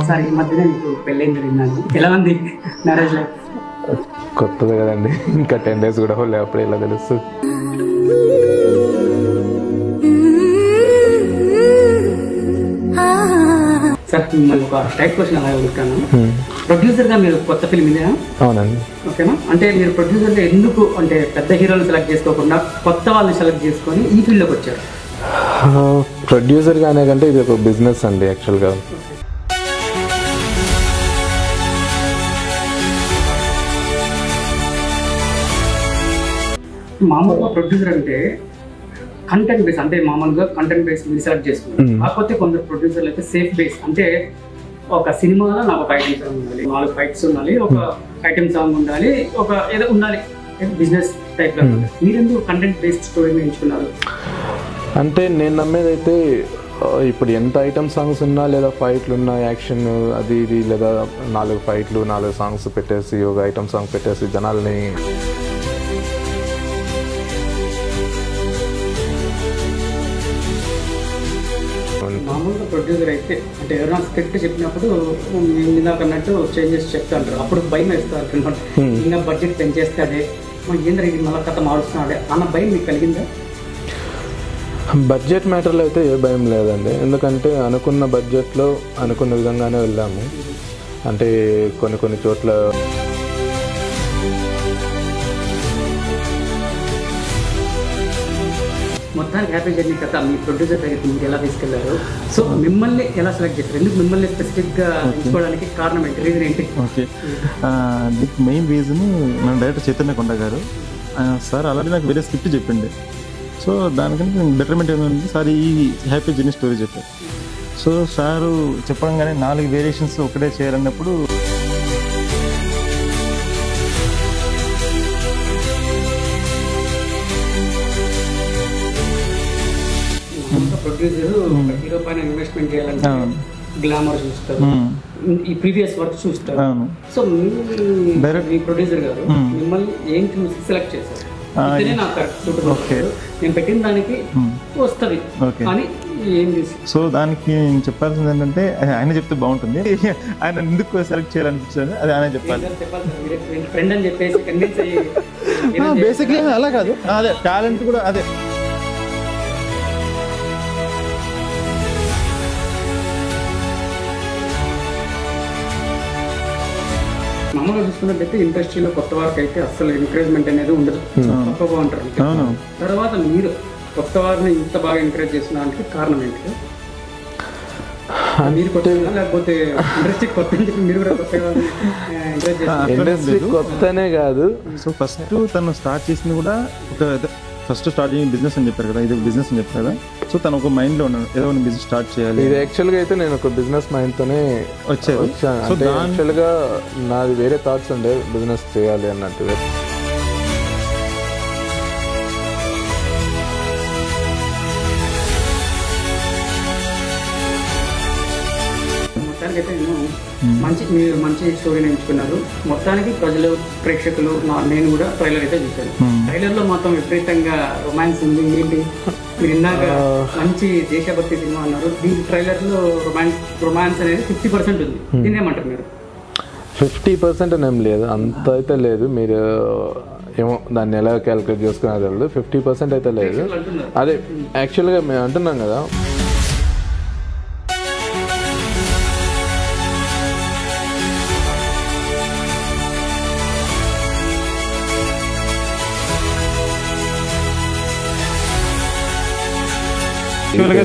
Sir ఈ మధ్యనే మీకు పెళ్ళైంది జరిగిందండి, ఎలా ఉంది మ్యారేజ్ లైఫ్? కొత్తది కదండి, ఇంకా 10 days కూడా అప్పుడే ఇలా తెలుస్తుంది. సార్ మిమ్మల్ని ఒక స్ట్రైక్ క్వశ్చన్ అలా అడుగుతాను. ప్రొడ్యూసర్గా మీరు కొత్త ఫిల్మ్ ఇదేనా? అవునండి. ఓకేనా, అంటే మీరు ప్రొడ్యూసర్గా ఎందుకు అంటే పెద్ద హీరోలు సెలెక్ట్ చేసుకోకుండా కొత్త వాళ్ళని సెలెక్ట్ చేసుకొని ఈ ఫీల్డ్లోకి వచ్చారు? ప్రొడ్యూసర్గా అనే కంటే ఇది ఒక బిజినెస్ అండి యాక్చువల్గా. మామూలుగా ప్రొడ్యూసర్ అంటే కంటెంట్ బేస్, అంటే మామూలుగా కంటెంట్ బేస్ మీరు సెలెక్ట్ చేసుకుంటారు. కాకపోతే కొందరు ప్రొడ్యూసర్లు అయితే సేఫ్ బేస్, అంటే ఒక సినిమాలో నాకు ఒక ఐటమ్ సాంగ్ ఉండాలి, 4 ఫైట్స్ ఉండాలి, ఒక ఐటమ్ సాంగ్ ఉండాలి, ఒక ఏదో ఉండాలి, బిజినెస్ టైప్ లో. మీరెందుకు కంటెంట్ బేస్డ్ స్టోరీని ఎంచుకున్నారు? అంటే నేను నమ్మేది అయితే ఇప్పుడు ఎంత ఐటమ్ సాంగ్స్ ఉన్నా లేదా ఫైట్లు ఉన్నా, యాక్షన్ అది ఇది, లేదా 4 ఫైట్లు 4 సాంగ్స్ పెట్టేసి ఒక ఐటమ్ సాంగ్ పెట్టేసి జనాల్ని మామూలుగా ప్రొడ్యూసర్ అయితే అంటే ఎవరైనా స్క్రిప్ట్ చెప్పినప్పుడు ఇందాక అన్నట్టు చేంజెస్ చెప్తా అంటారు, అప్పుడు భయం వేస్తారు అనమాట. ఇంకా బడ్జెట్ పెంచేస్తాడే, ఏంద్ర ఇది మళ్ళీ కథ మారుస్తున్నాడే అన్న భయం మీకు కలిగిందా? బడ్జెట్ మ్యాటర్లో అయితే ఏ భయం లేదండి, ఎందుకంటే అనుకున్న బడ్జెట్లో అనుకున్న విధంగానే వెళ్ళాము. అంటే కొన్ని చోట్ల మొత్తానికి హ్యాపీ జర్నీ కథ మీ ప్రొడ్యూసర్ దగ్గరికి మీరు ఎలా తీసుకెళ్లారు? సో మిమ్మల్ని ఎలా సెలెక్ట్ చేస్తారు? ఎందుకు మిమ్మల్ని స్పెసిఫిక్గా ఎంచుకోవడానికి కారణం ఏంటి, రీజన్ ఏంటి? ఓకే, దీనికి మెయిన్ రీజన్ మన డైరెక్టర్ చైతన్య కొండ గారు. సార్ ఆల్రెడీ నాకు వేరే స్క్రిప్ట్ చెప్పిండే, సో దానికంటే బెటర్మెంట్ ఏమైంది సార్ ఈ హ్యాపీ జర్నీ స్టోరీ చెప్పారు. సో సారు చెప్పడంగానే 4 వేరియేషన్స్ ఒకటే చేయాలన్నప్పుడు ప్రొడ్యూసర్ హీరో పైన ఇన్వెస్ట్మెంట్ చేయాలంటే గ్లామర్ చూస్తారు, ఈ ప్రీవియస్ వర్క్ చూస్తారు. సో మీ ప్రొడ్యూసర్ గారు మిమ్మల్ని ఏం చూసి సెలెక్ట్ చేశారు? నాకు కరెక్ట్ సూటబుల్, నేను పెట్టిన దానికి వస్తుంది కానీ ఏం చేసి? సో దానికి నేను చెప్పాల్సింది ఏంటంటే ఆయన చెప్తే బాగుంటుంది, ఆయన ఎందుకు సెలెక్ట్ చేయాలనిపించింది అది ఆయన చెప్పాలి. ఫ్రెండ్ అని చెప్పేసి కన్విన్స్ అయ్యి బేసిక్లీ అలా కాదు, అదే టాలెంట్ కూడా అదే. మామూలుగా చూసుకున్నట్టయితే ఇండస్ట్రీలో కొత్త వారికి అయితే అసలు ఎంకరేజ్మెంట్ అనేది ఉండదు, తక్కువగా ఉంటారు. తర్వాత మీరు కొత్త వారిని ఇంత బాగా ఎంకరేజ్ చేసినానికి కారణం ఏంటి? మీరు కొత్త లేకపోతే ఇండస్ట్రీ కొత్త అని చెప్పి మీరు కూడా కొత్తగా ఎంకరేజ్ చేస్తారు? ఇండస్ట్రీ కొత్తనే కాదు. సో ఫస్ట్ తను స్టార్ట్ చేసింది కూడా ఫస్ట్ స్టార్ట్ చేసిన బిజినెస్ అని చెప్పారు కదా, ఇది బిజినెస్ అని చెప్పారు కదా. సో తను ఒక మైండ్లో ఉన్నాడు ఏదో ఒక బిజినెస్ స్టార్ట్ చేయాలి. ఇది యాక్చువల్గా అయితే నేను ఒక బిజినెస్ మైండ్తోనే వచ్చాను. అంటే యాక్చువల్గా నాది వేరే థాట్స్ ఉండే బిజినెస్ చేయాలి అన్నట్టు. మొత్తానికైతే మీరు మంచి స్టోరీని ఎంచుకున్నారు. మొత్తానికి ప్రజలు ప్రేక్షకులు నేను కూడా ట్రైలర్ అయితే చూశాను. ట్రైలర్ లో మొత్తం విపరీతంగా రొమాన్స్ ఉంది. ఏంటి మీరు ఇందాక మంచి దేశభక్తి సినిమా అన్నారు, దీని ట్రైలర్ లో రొమాన్స్ అనేది 50% ఉంది. దీన్ని ఏమంటారు మీరు? 50% ఏం లేదు, అంత అయితే లేదు. మీరు ఏమో దాన్ని ఎలా క్యాలిక్యులేట్ చేసుకున్నా తెలియదు. 50% అయితే లేదు. అదే యాక్చువల్గా మేము అంటున్నాం కదా,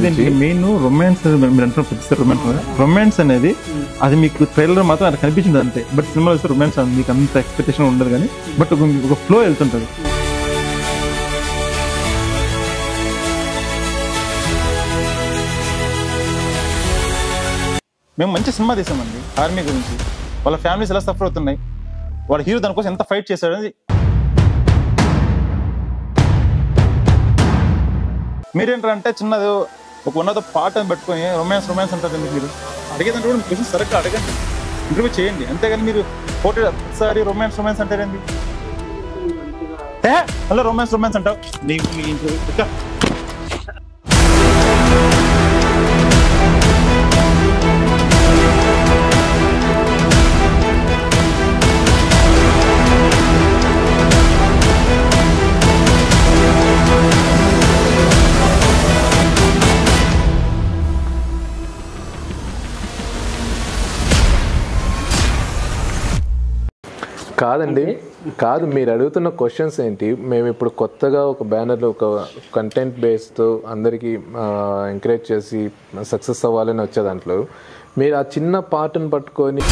దీనికి మెయిన్ రొమాన్స్. మీరు అంటున్నారు రొమాన్స్ అనేది అది మీకు ట్రైలర్ మాత్రం అది కనిపించింది అంతే, బట్ సినిమాలో వస్తే రొమాన్స్ మీకు అంత ఎక్స్పెక్టేషన్ ఉండదు. కానీ బట్ ఒక ఫ్లో వెళ్తుంటుంది. మేము మంచి సినిమా తీసామండి ఆర్మీ గురించి, వాళ్ళ ఫ్యామిలీస్ ఎలా సఫర్ అవుతున్నాయి, వాళ్ళ హీరో దానికోసం ఎంత ఫైట్ చేశాడు అనేది. మీరేంటారంటే చిన్నది ఒక ఉన్నదో పాట అని పెట్టుకొని రొమాన్స్ అంటారు. మీరు అడిగేదంటే కూడా క్వశ్చన్ సరిగ్గా అడగండి, ఇంటర్వ్యూ చేయండి. అంతేగాని మీరు ఫోటో ఒకసారి రొమాన్స్ అంటారేంటి? అలా రొమాన్స్ అంటావు నీకు ఇంటర్వ్యూ. కాదండి, కాదు, మీరు అడుగుతున్న క్వశ్చన్స్ ఏంటి? మేము ఇప్పుడు కొత్తగా ఒక బ్యానర్లో ఒక కంటెంట్ బేస్తో అందరికీ ఎంకరేజ్ చేసి సక్సెస్ అవ్వాలని వచ్చే దాంట్లో మీరు ఆ చిన్న పార్ట్ని పట్టుకొని